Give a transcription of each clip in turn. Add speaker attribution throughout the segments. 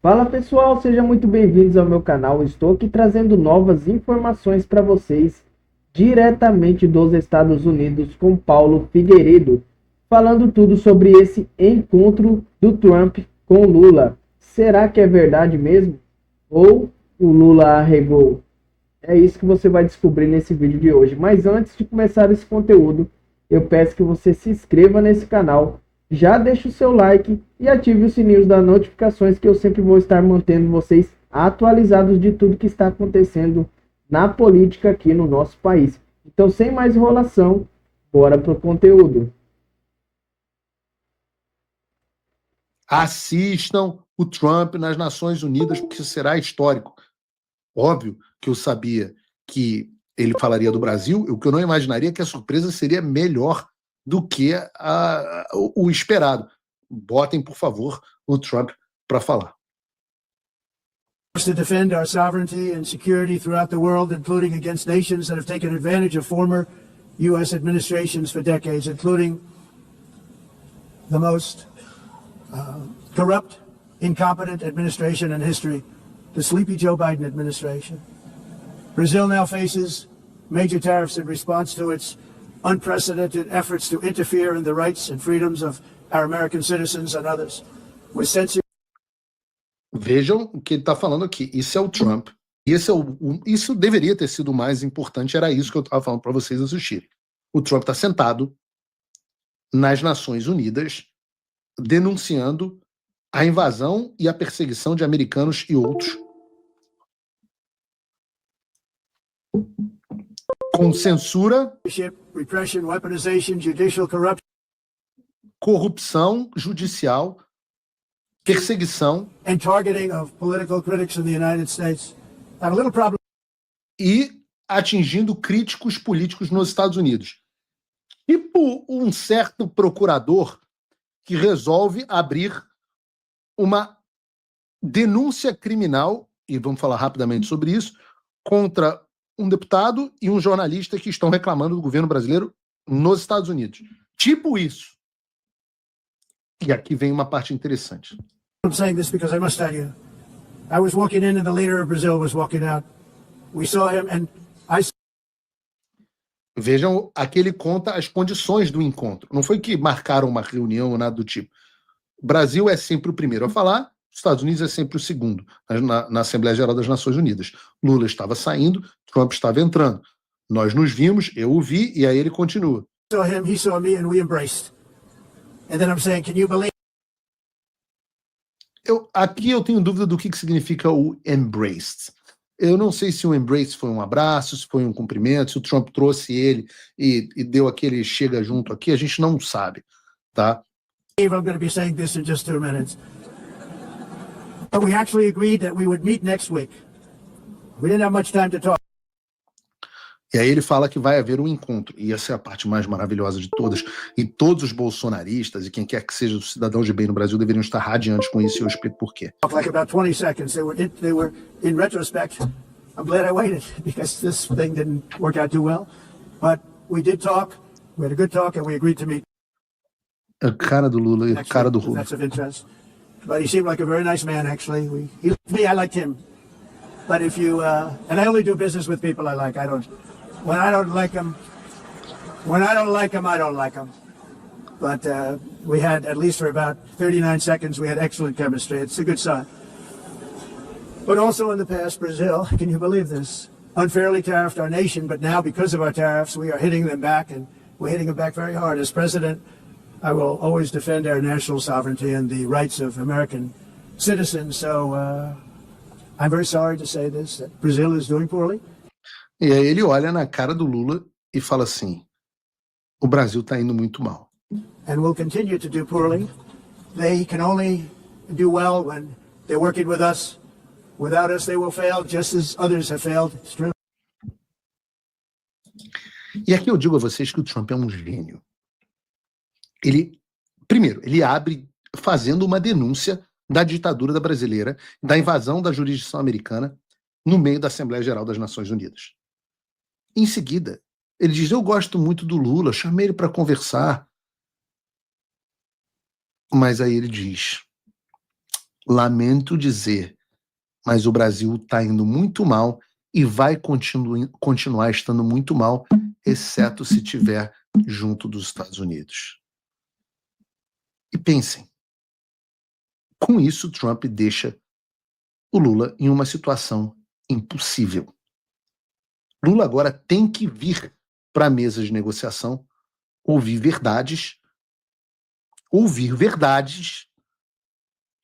Speaker 1: Fala pessoal, sejam muito bem-vindos ao meu canal. Estou aqui trazendo novas informações para vocês diretamente dos Estados Unidos com Paulo Figueiredo, falando tudo sobre esse encontro do Trump com Lula. Será que é verdade mesmo? Ou o Lula arregou? É isso que você vai descobrir nesse vídeo de hoje. Mas antes de começar esse conteúdo, eu peço que você se inscreva nesse canal, já deixe o seu like e ative os sininhos das notificações, que eu sempre vou estar mantendo vocês atualizados de tudo que está acontecendo na política aqui no nosso país. Então, sem mais enrolação, bora pro conteúdo.
Speaker 2: Assistam o Trump nas Nações Unidas, porque será histórico. Óbvio que eu sabia que ele falaria do Brasil, o que eu não imaginaria é que a surpresa seria melhor do que o esperado. Botem, por favor, o Trump para falar.
Speaker 3: To defend our sovereignty and security throughout the world, including against nations that have taken advantage of former U.S. administrations for decades, including the most corrupt, incompetent administration in history, the sleepy Joe Biden administration. Brazil now faces major tariffs in response to its unprecedented efforts to interfere in the rights and freedoms of our American citizens and others. With censorship.
Speaker 2: Vejam o que ele está falando aqui. Isso é o Trump. Isso deveria ter sido o mais importante. Era isso que eu estava falando para vocês assistirem. O Trump está sentado nas Nações Unidas denunciando a invasão e a perseguição de americanos e outros, com censura,
Speaker 3: Repression, weaponization, judicial corruption,
Speaker 2: corrupção judicial, perseguição
Speaker 3: and targeting of political critics in the United States. I have a little problem.
Speaker 2: E atingindo críticos políticos nos Estados Unidos. Tipo um certo procurador que resolve abrir uma denúncia criminal, e vamos falar rapidamente sobre isso, contra um deputado e um jornalista que estão reclamando do governo brasileiro nos Estados Unidos. Tipo isso. E aqui vem uma parte interessante.
Speaker 3: I'm saying this because I must tell you, I was walking in and the leader of Brazil was walking out. We saw him and I...
Speaker 2: Vejam, aqui ele conta as condições do encontro. Não foi que marcaram uma reunião ou nada do tipo. O Brasil é sempre o primeiro a falar, os Estados Unidos é sempre o segundo, na Assembleia Geral das Nações Unidas. Lula estava saindo, Trump estava entrando. Nós nos vimos, eu o vi, e aí ele continua.
Speaker 3: Saw him, he saw me, and we embraced. And then I'm saying, can you believe?
Speaker 2: Aqui eu tenho dúvida do que significa o embraced. Eu não sei se o embrace foi um abraço, se foi um cumprimento, se o Trump trouxe ele e deu aquele chega junto aqui, a gente não sabe, tá?
Speaker 3: I'm going to be saying this in just 2 minutes. But we actually agreed that we would meet next week. We didn't have much time to talk.
Speaker 2: E aí ele fala que vai haver um encontro, e essa é a parte mais maravilhosa de todas, e todos os bolsonaristas, e quem quer que seja o cidadão de bem no Brasil, deveriam estar radiantes com isso, e eu explico por quê.
Speaker 3: Like about 20 seconds. They were, in retrospect, I'm glad I waited, because this thing didn't work out too well. But we did talk, we had a good talk, and we agreed to meet.
Speaker 2: A cara do Lula e a cara do Lula.
Speaker 3: That's of interest. But he seemed like a very nice man, actually. He liked me, I liked him. But if you, and I only do business with people I like. When I don't like them, I don't like them. But we had, at least for about 39 seconds, we had excellent chemistry. It's a good sign. But also in the past, Brazil, can you believe this? Unfairly tariffed our nation, but now because of our tariffs, we are hitting them back, and we're hitting them back very hard. As president, I will always defend our national sovereignty and the rights of American citizens. So I'm very sorry to say this, that Brazil is doing poorly.
Speaker 2: E aí ele olha na cara do Lula e fala assim, o Brasil está indo muito mal.
Speaker 3: And will continue to do poorly. They can only do well when they're working with us. Without us, they will fail, just as others have failed. It's true.
Speaker 2: E aqui eu digo a vocês que o Trump é um gênio. Primeiro, ele abre fazendo uma denúncia da ditadura brasileira, da invasão da jurisdição americana no meio da Assembleia Geral das Nações Unidas. Em seguida, ele diz, eu gosto muito do Lula, chamei ele para conversar. Mas aí ele diz, Lamento dizer, mas o Brasil está indo muito mal e vai continuar estando muito mal, exceto se estiver junto dos Estados Unidos. E pensem, com isso Trump deixa o Lula em uma situação impossível. Lula agora tem que vir para a mesa de negociação, ouvir verdades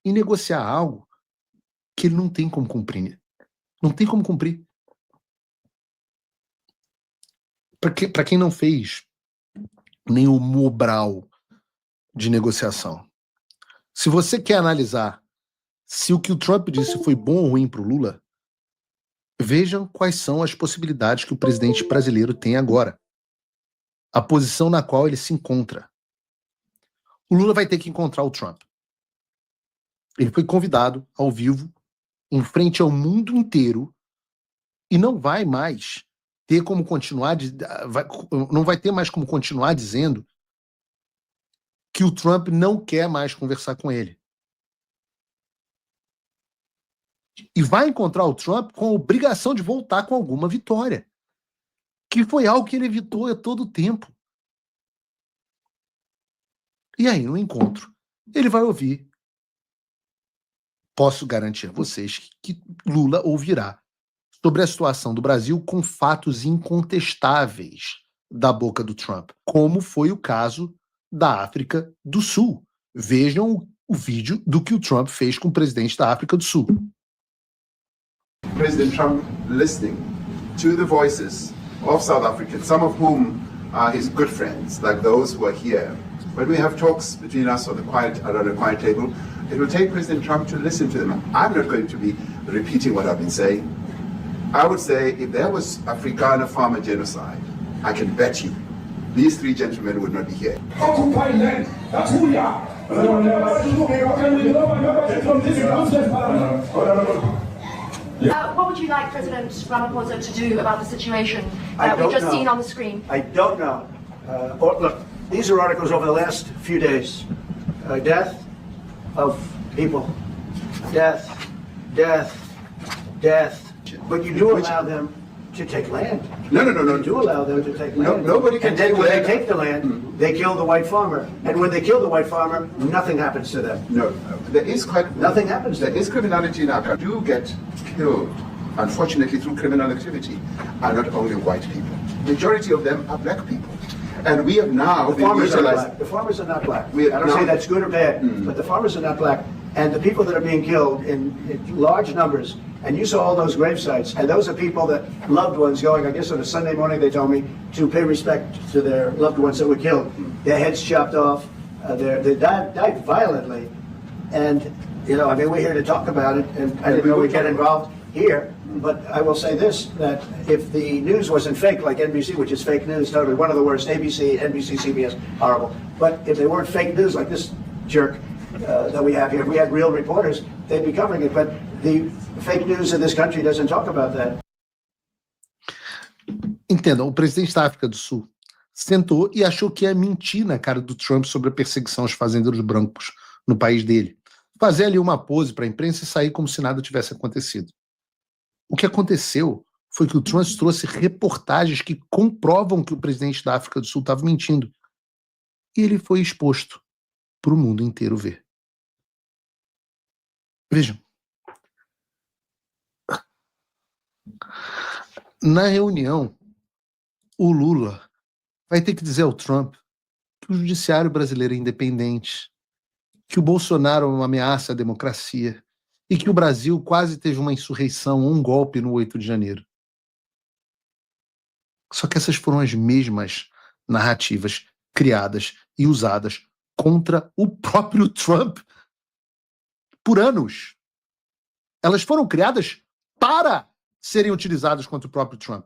Speaker 2: e negociar algo que ele não tem como cumprir. Não tem como cumprir. Para quem não fez nenhum Mobral de negociação, se você quer analisar se o que o Trump disse foi bom ou ruim para o Lula, vejam quais são as possibilidades que o presidente brasileiro tem agora. A posição na qual ele se encontra. O Lula vai ter que encontrar o Trump. Ele foi convidado ao vivo, em frente ao mundo inteiro, e não vai mais ter como continuar, não vai ter mais como continuar dizendo que o Trump não quer mais conversar com ele. E vai encontrar o Trump com a obrigação de voltar com alguma vitória, que foi algo que ele evitou a todo tempo. E aí, no encontro, ele vai ouvir. Posso garantir a vocês que Lula ouvirá sobre a situação do Brasil com fatos incontestáveis da boca do Trump, como foi o caso da África do Sul. Vejam o vídeo do que o Trump fez com o presidente da África do Sul.
Speaker 4: President Trump listening to the voices of South Africans, some of whom are his good friends, like those who are here. When we have talks between us around a quiet table, it will take President Trump to listen to them. I'm not going to be repeating what I've been saying. I would say if there was Afrikaner farmer genocide, I can bet you these three gentlemen would not be here.
Speaker 5: Occupy land. That's who we are.
Speaker 6: What would you like President Ramaphosa to do about the situation
Speaker 3: I
Speaker 6: that we've
Speaker 3: don't
Speaker 6: just
Speaker 3: know.
Speaker 6: seen on the screen?
Speaker 3: I don't know. Look, these are articles over the last few days. Death of people. Death. But you do allow them to take land.
Speaker 4: No.
Speaker 3: You do allow them to take land.
Speaker 4: Nobody can
Speaker 3: and then
Speaker 4: take
Speaker 3: when
Speaker 4: land.
Speaker 3: they take the land, they kill the white farmer. And when they kill the white farmer, nothing happens to them.
Speaker 4: No, there is
Speaker 3: Nothing happens to
Speaker 4: There
Speaker 3: them.
Speaker 4: is criminality in our country. Do get killed, unfortunately, through criminal activity, are not only white people. Majority of them are black people. And we have now
Speaker 3: The farmers are
Speaker 4: utilized-
Speaker 3: black. The farmers are not black.
Speaker 4: We-
Speaker 3: I don't
Speaker 4: no.
Speaker 3: say that's good or bad, but the farmers are not black. And the people that are being killed in large numbers, and you saw all those grave sites, and those are people that loved ones going, I guess on a Sunday morning they told me, to pay respect to their loved ones that were killed. Their heads chopped off, they died violently. And, you know, I mean, we're here to talk about it, and I didn't know we'd get involved here. But I will say this, that if the news wasn't fake, like NBC, which is fake news, totally one of the worst, ABC, NBC, CBS, horrible. But if they weren't fake news like this jerk that we have here, if we had real reporters, they'd be covering it. But the fake news in this country doesn't talk about that.
Speaker 2: Entendam, o presidente da África do Sul sentou e achou que ia mentir na cara do Trump sobre a perseguição aos fazendeiros brancos no país dele. Fazer ali uma pose para a imprensa e sair como se nada tivesse acontecido. O que aconteceu foi que o Trump trouxe reportagens que comprovam que o presidente da África do Sul estava mentindo. E ele foi exposto para o mundo inteiro ver. Vejam. Na reunião, o Lula vai ter que dizer ao Trump que o judiciário brasileiro é independente, que o Bolsonaro é uma ameaça à democracia e que o Brasil quase teve uma insurreição, um golpe no 8 de janeiro. Só que essas foram as mesmas narrativas criadas e usadas contra o próprio Trump por anos. Elas foram criadas para serem utilizadas contra o próprio Trump.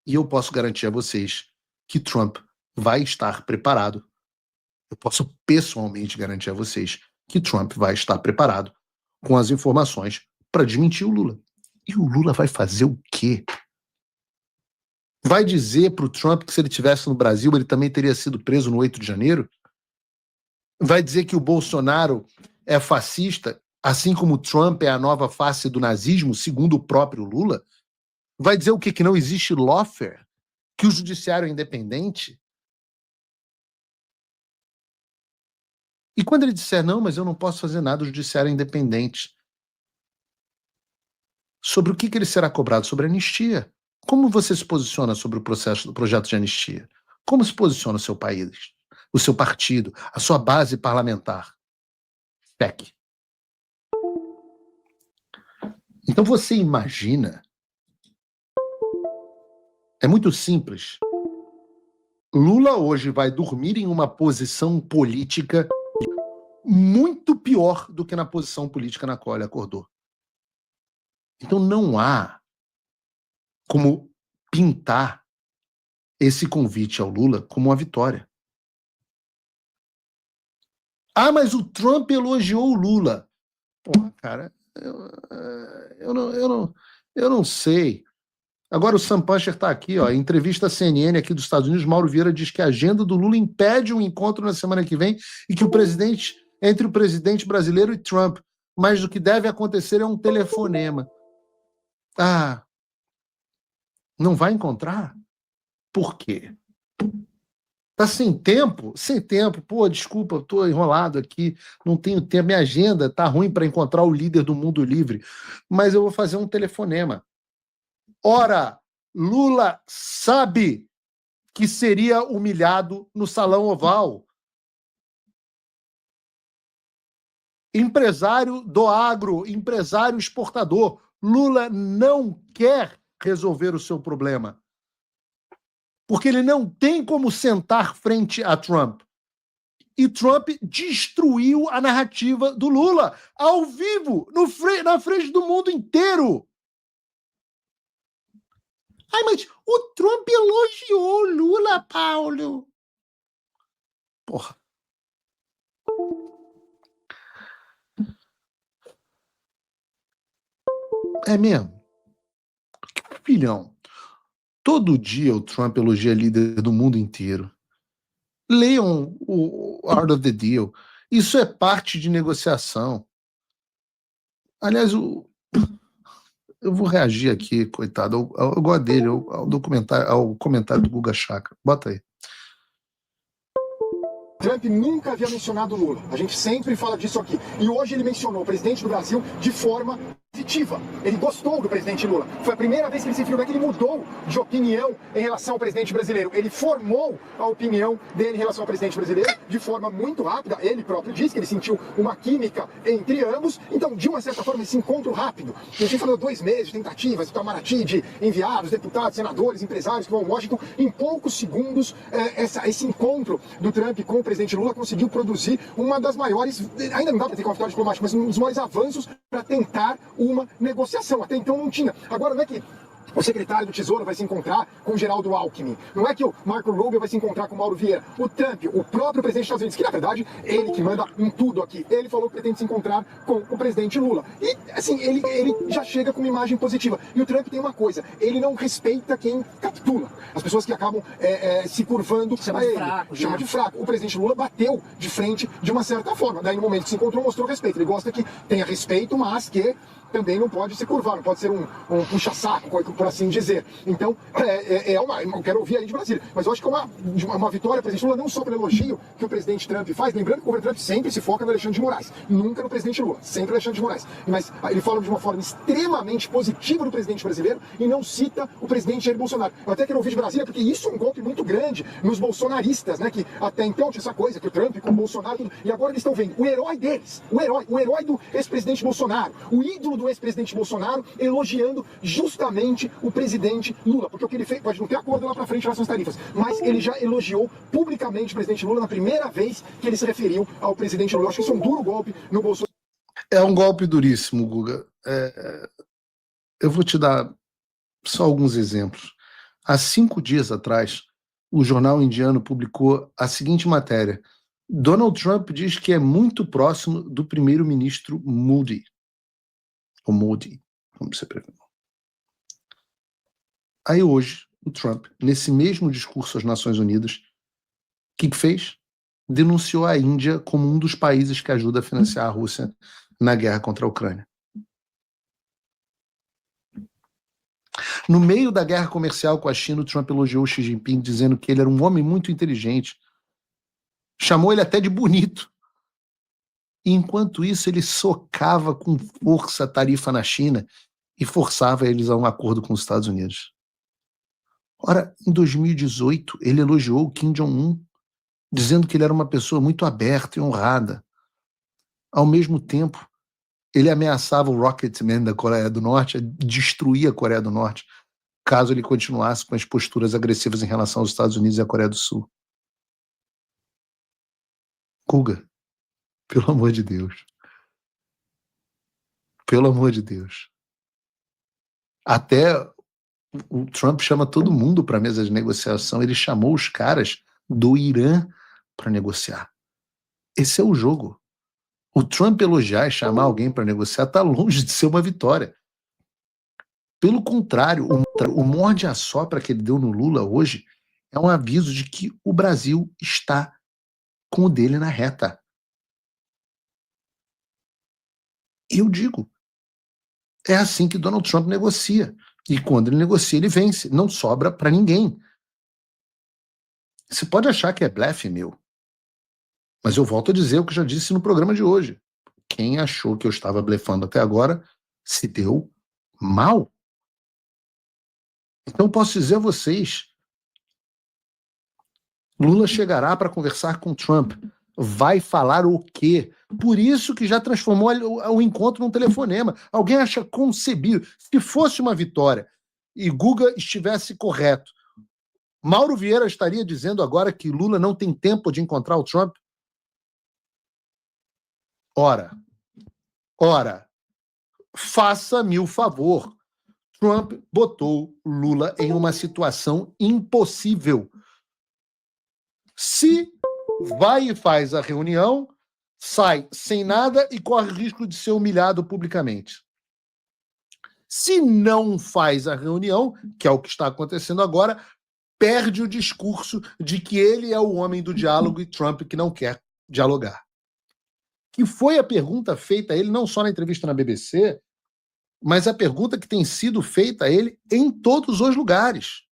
Speaker 2: E eu posso garantir a vocês que Trump vai estar preparado. Eu posso pessoalmente garantir a vocês que Trump vai estar preparado com as informações para desmentir o Lula. E o Lula vai fazer o quê? Vai dizer para o Trump que se ele estivesse no Brasil ele também teria sido preso no 8 de janeiro? Vai dizer que o Bolsonaro é fascista, assim como Trump é a nova face do nazismo, segundo o próprio Lula? Vai dizer o quê? Que não existe lawfare? Que o judiciário é independente? E quando ele disser, não, mas eu não posso fazer nada, o judiciário é independente. Sobre o que ele será cobrado? Sobre a anistia. Como você se posiciona sobre o projeto de anistia? Como se posiciona o seu país, o seu partido, a sua base parlamentar? PEC. Então você imagina, é muito simples. Lula hoje vai dormir em uma posição política muito pior do que na posição política na qual ele acordou. Então não há como pintar esse convite ao Lula como uma vitória. Ah, mas o Trump elogiou o Lula. Porra, cara, eu não sei. Agora o Sam Puncher está aqui, ó, entrevista à CNN aqui dos Estados Unidos, Mauro Vieira diz que a agenda do Lula impede um encontro na semana que vem e que entre o presidente brasileiro e Trump, mas o que deve acontecer é um telefonema. Ah, não vai encontrar? Por quê? Tá sem tempo? Sem tempo. Pô, desculpa, eu tô enrolado aqui, não tenho tempo, minha agenda tá ruim para encontrar o líder do mundo livre, mas eu vou fazer um telefonema. Ora, Lula sabe que seria humilhado no Salão Oval. Empresário do agro, empresário exportador. Lula não quer resolver o seu problema. Porque ele não tem como sentar frente a Trump. E Trump destruiu a narrativa do Lula, ao vivo, na frente do mundo inteiro. Ai, mas o Trump elogiou o Lula, Paulo. Porra. É mesmo? Filhão, todo dia o Trump elogia líder do mundo inteiro. Leiam o Art of the Deal. Isso é parte de negociação. Aliás, eu vou reagir aqui, coitado. Eu gosto dele, ao comentário do Guga Chakra. Bota aí.
Speaker 7: Trump nunca havia mencionado Lula. A gente sempre fala disso aqui. E hoje ele mencionou o presidente do Brasil de forma positiva. Ele gostou do presidente Lula. Foi a primeira vez que ele se referiu, que ele mudou de opinião em relação ao presidente brasileiro. Ele formou a opinião dele em relação ao presidente brasileiro de forma muito rápida. Ele próprio disse que ele sentiu uma química entre ambos. Então, de uma certa forma, esse encontro rápido. A gente falou 2 meses de tentativas, de Itamaraty, de enviados, deputados, senadores, empresários que vão a Washington. Em poucos segundos, esse encontro do Trump com o presidente Lula conseguiu produzir uma das maiores, ainda não dá para ter uma vitória diplomática, mas um dos maiores avanços para tentar uma negociação. Até então não tinha. Agora não é que o secretário do Tesouro vai se encontrar com o Geraldo Alckmin. Não é que o Marco Rubio vai se encontrar com o Mauro Vieira. O Trump, o próprio presidente dos Estados Unidos, que na verdade, ele que manda em tudo aqui, ele falou que pretende se encontrar com o presidente Lula. E, assim, ele já chega com uma imagem positiva. E o Trump tem uma coisa, ele não respeita quem capitula. As pessoas que acabam se curvando a ele. Chama de fraco. O presidente Lula bateu de frente de uma certa forma. Daí, no momento que se encontrou, mostrou respeito. Ele gosta que tenha respeito, mas que também não pode se curvar, não pode ser um puxa-saco, por assim dizer. Então, eu quero ouvir aí de Brasília. Mas eu acho que é uma vitória, presidente Lula, não só pelo elogio que o presidente Trump faz, lembrando que o governo Trump sempre se foca no Alexandre de Moraes, nunca no presidente Lula, sempre no Alexandre de Moraes. Mas ele fala de uma forma extremamente positiva do presidente brasileiro e não cita o presidente Jair Bolsonaro. Eu até quero ouvir de Brasília, porque isso é um golpe muito grande nos bolsonaristas, né, que até então tinha essa coisa, que o Trump com o Bolsonaro, tudo, e agora eles estão vendo o herói deles, o herói do ex-presidente Bolsonaro, o ídolo do ex-presidente Bolsonaro, elogiando justamente o presidente Lula, porque o que ele fez, pode não ter acordo lá para frente em relação às tarifas, mas ele já elogiou publicamente o presidente Lula na primeira vez que ele se referiu ao presidente Lula. Eu acho que isso é um duro golpe no Bolsonaro.
Speaker 2: É um golpe duríssimo, Guga. Eu vou te dar só alguns exemplos. Há 5 dias atrás, o jornal indiano publicou a seguinte matéria: Donald Trump diz que é muito próximo do primeiro-ministro Modi. Ou Modi, como você prefere. Aí hoje, o Trump, nesse mesmo discurso às Nações Unidas, o que fez? denunciou a Índia como um dos países que ajuda a financiar a Rússia na guerra contra a Ucrânia. No meio da guerra comercial com a China, o Trump elogiou Xi Jinping, dizendo que ele era um homem muito inteligente. Chamou ele até de bonito. E, enquanto isso, ele socava com força a tarifa na China e forçava eles a um acordo com os Estados Unidos. Ora, em 2018, ele elogiou o Kim Jong-un, dizendo que ele era uma pessoa muito aberta e honrada. Ao mesmo tempo, ele ameaçava o Rocketman da Coreia do Norte a destruir a Coreia do Norte, caso ele continuasse com as posturas agressivas em relação aos Estados Unidos e à Coreia do Sul. Guga, pelo amor de Deus. Pelo amor de Deus. Até o Trump chama todo mundo para a mesa de negociação. Ele chamou os caras do Irã para negociar. Esse é o jogo. O Trump elogiar e chamar alguém para negociar está longe de ser uma vitória. Pelo contrário, o morde-a-sopra que ele deu no Lula hoje é um aviso de que o Brasil está com o dele na reta. Eu digo, é assim que Donald Trump negocia. E quando ele negocia, ele vence. Não sobra para ninguém. Você pode achar que é blefe meu. Mas eu volto a dizer o que eu já disse no programa de hoje. Quem achou que eu estava blefando até agora se deu mal. Então posso dizer a vocês, Lula chegará para conversar com Trump. Vai falar o quê? Por isso que já transformou o encontro num telefonema. Alguém acha concebível? Se fosse uma vitória e Guga estivesse correto, Mauro Vieira estaria dizendo agora que Lula não tem tempo de encontrar o Trump? Ora, faça-me o favor. Trump botou Lula em uma situação impossível. Se vai e faz a reunião, sai sem nada e corre risco de ser humilhado publicamente. Se não faz a reunião, que é o que está acontecendo agora, perde o discurso de que ele é o homem do diálogo e Trump que não quer dialogar. Que foi a pergunta feita a ele, não só na entrevista na BBC, mas a pergunta que tem sido feita a ele em todos os lugares.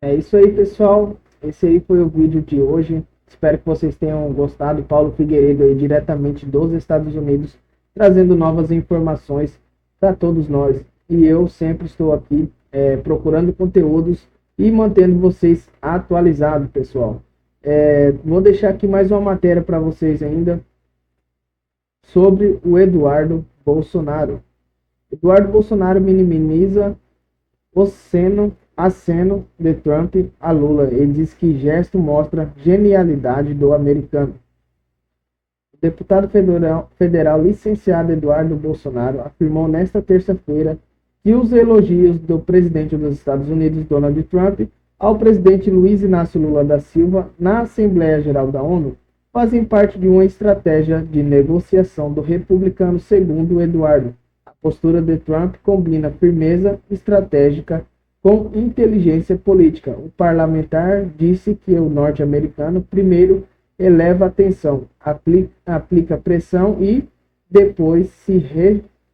Speaker 1: É isso aí, pessoal. Esse aí foi o vídeo de hoje. Espero que vocês tenham gostado. Paulo Figueiredo aí, diretamente dos Estados Unidos, trazendo novas informações para todos nós. E eu sempre estou aqui procurando conteúdos e mantendo vocês atualizados, pessoal. Vou deixar aqui mais uma matéria para vocês ainda sobre o Eduardo Bolsonaro. Eduardo Bolsonaro minimiza aceno de Trump a Lula. Ele diz que gesto mostra genialidade do americano. O deputado federal licenciado Eduardo Bolsonaro afirmou nesta terça-feira que os elogios do presidente dos Estados Unidos, Donald Trump, ao presidente Luiz Inácio Lula da Silva na Assembleia Geral da ONU fazem parte de uma estratégia de negociação do republicano, segundo Eduardo. A postura de Trump combina firmeza estratégica com inteligência política. O parlamentar disse que o norte-americano primeiro eleva a tensão, aplica pressão e depois se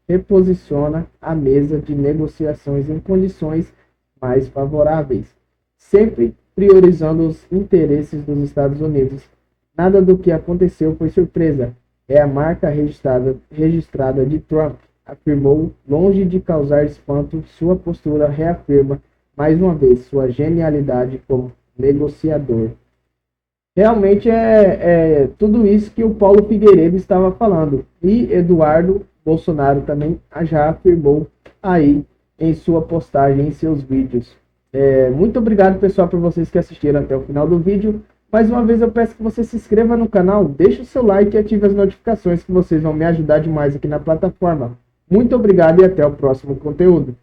Speaker 1: reposiciona à mesa de negociações em condições mais favoráveis, sempre priorizando os interesses dos Estados Unidos. Nada do que aconteceu foi surpresa. É a marca registrada de Trump, afirmou, longe de causar espanto. Sua postura reafirma, mais uma vez, sua genialidade como negociador. Realmente é tudo isso que o Paulo Figueiredo estava falando. E Eduardo Bolsonaro também já afirmou aí em sua postagem, em seus vídeos. Muito obrigado, pessoal, por vocês que assistiram até o final do vídeo. Mais uma vez eu peço que você se inscreva no canal, deixe o seu like e ative as notificações, que vocês vão me ajudar demais aqui na plataforma. Muito obrigado e até o próximo conteúdo.